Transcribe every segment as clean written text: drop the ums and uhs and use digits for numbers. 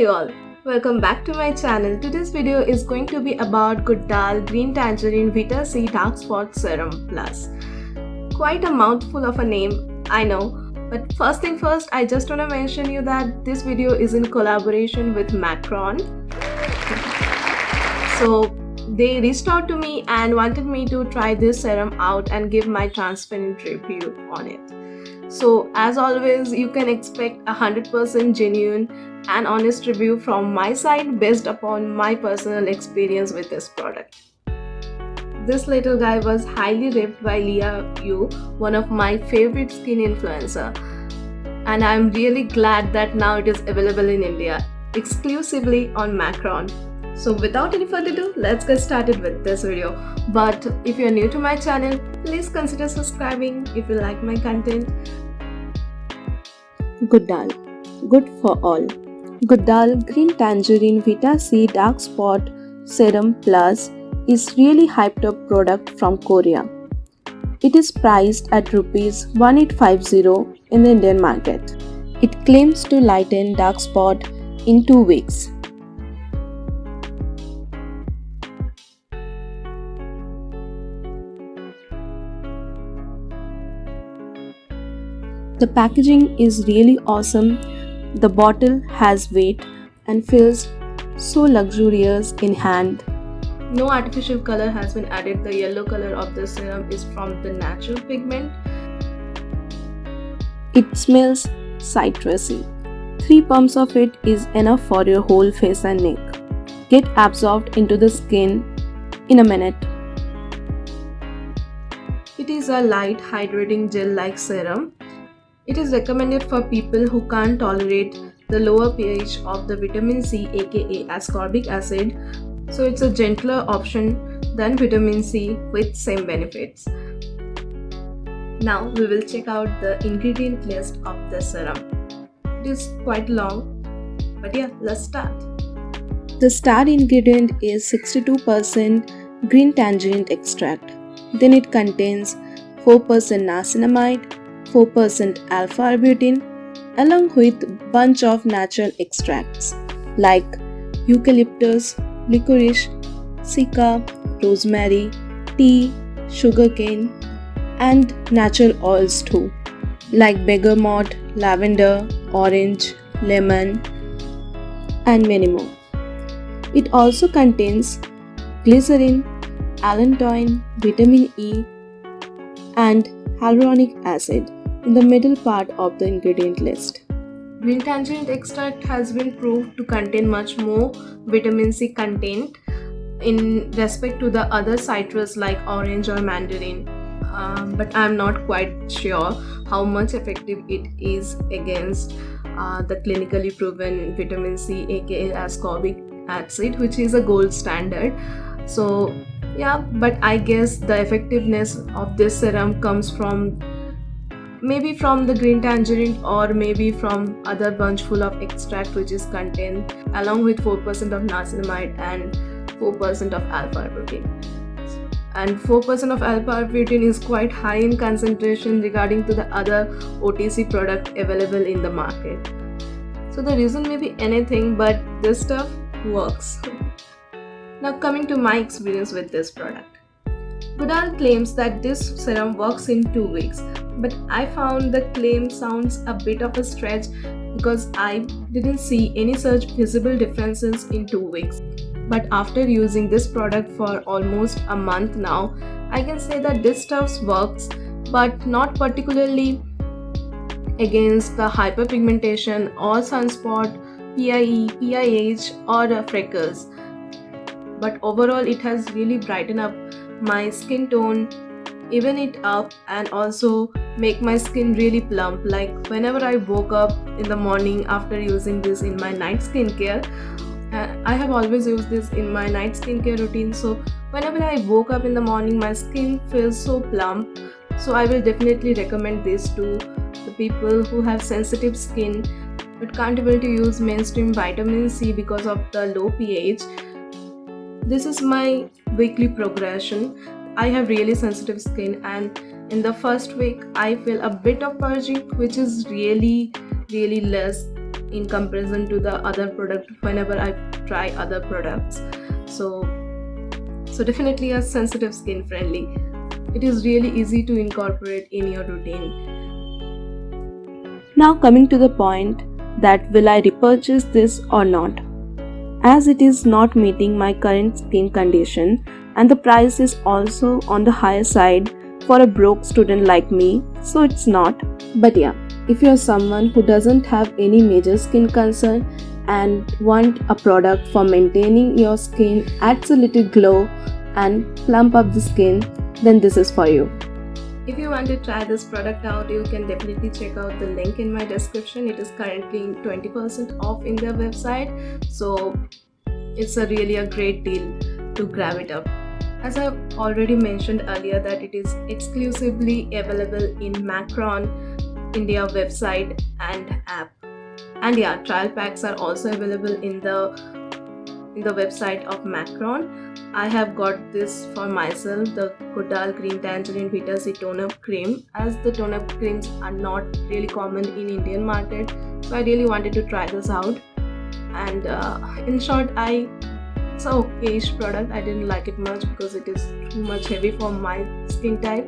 all, welcome back to my channel. Today's video is going to be about Goodal Green Tangerine Vita C Dark Spot Serum Plus. Quite a mouthful of a name, I know, but first thing first, I just want to mention you that this video is in collaboration with Macron. So they reached out to me and wanted me to try this serum out and give my transparent review on it. So as always, you can expect 100% genuine and honest review from my side based upon my personal experience with this product. This little guy was highly ripped by Leah Yu, one of my favorite skin influencer, and I'm really glad that now it is available in India exclusively on Macron. So without any further ado, let's get started with this video. But if you're new to my channel, please consider subscribing if you like my content. Goodal, good for all. Goodal Green Tangerine Vita C Dark Spot Serum Plus is really hyped up product from Korea. It is priced at Rs 1850 in the Indian market. It claims to lighten dark spot in 2 weeks. The packaging is really awesome. The bottle has weight and feels so luxurious in hand. No artificial color has been added. The yellow color of the serum is from the natural pigment. It smells citrusy. 3 pumps of it is enough for your whole face and neck. Get absorbed into the skin in a minute. It is a light hydrating gel-like serum. It is recommended for people who can't tolerate the lower pH of the vitamin C, aka ascorbic acid. So it's a gentler option than vitamin C with same benefits. Now we will check out the ingredient list of the serum. It is quite long, but yeah, let's start. The star ingredient is 62% green tangerine extract. Then it contains 4% niacinamide, 4% alpha-arbutin along with bunch of natural extracts like eucalyptus, licorice, cica, rosemary, tea, sugarcane and natural oils too like bergamot, lavender, orange, lemon and many more. It also contains glycerin, allantoin, vitamin E and hyaluronic acid in the middle part of the ingredient list. Green tangerine extract has been proved to contain much more vitamin C content in respect to the other citrus like orange or mandarin, but I'm not quite sure how much effective it is against the clinically proven vitamin C aka ascorbic acid, which is a gold standard. So yeah, but I guess the effectiveness of this serum comes from maybe from the green tangerine or maybe from other bunch full of extract which is contained along with 4% of niacinamide and 4% of alpha-arbutin. And 4% of alpha-arbutin is quite high in concentration regarding to the other OTC product available in the market. So the reason may be anything, but this stuff works. Now coming to my experience with this product. Goodal claims that this serum works in 2 weeks, but I found the claim sounds a bit of a stretch because I didn't see any such visible differences in 2 weeks. But after using this product for almost a month now, I can say that this stuff works, but not particularly against the hyperpigmentation or sunspot, PIE, PIH or freckles. But overall it has really brightened up my skin tone, even it up and also make my skin really plump. Like whenever I woke up in the morning after using this in my night skincare, I have always used this in my night skincare routine, so whenever I woke up in the morning my skin feels so plump. So I will definitely recommend this to the people who have sensitive skin but can't able to use mainstream vitamin C because of the low pH. This is my weekly progression. I have really sensitive skin and in the first week I feel a bit of purging, which is really less in comparison to the other product whenever I try other products. So definitely a sensitive skin friendly. It is really easy to incorporate in your routine. Now coming to the point that will I repurchase this or not, as it is not meeting my current skin condition and the price is also on the higher side for a broke student like me, so it's not. But yeah, if you're someone who doesn't have any major skin concern and want a product for maintaining your skin, adds a little glow and plump up the skin, then this is for you. If you want to try this product out, you can definitely check out the link in my description. It is currently 20% off in their website, so it's really a great deal to grab it up. As I've already mentioned earlier that it is exclusively available in Macron India website and app. And yeah, trial packs are also available in the website of Macron. I have got this for myself, the Godal Green Tangerine Vita C Tone-Up Cream, as the tone-up creams are not really common in Indian market. So I really wanted to try this out. And in short, it's a okay-ish product. I didn't like it much because it is too much heavy for my skin type.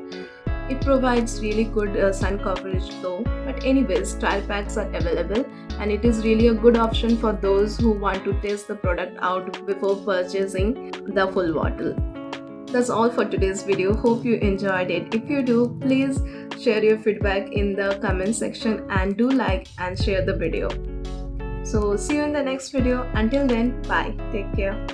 It provides really good sun coverage though. But anyways, trial packs are available and it is really a good option for those who want to test the product out before purchasing the full bottle. That's all for today's video. Hope you enjoyed it. If you do, please share your feedback in the comment section and do like and share the video. So see you in the next video. Until then, bye. Take care.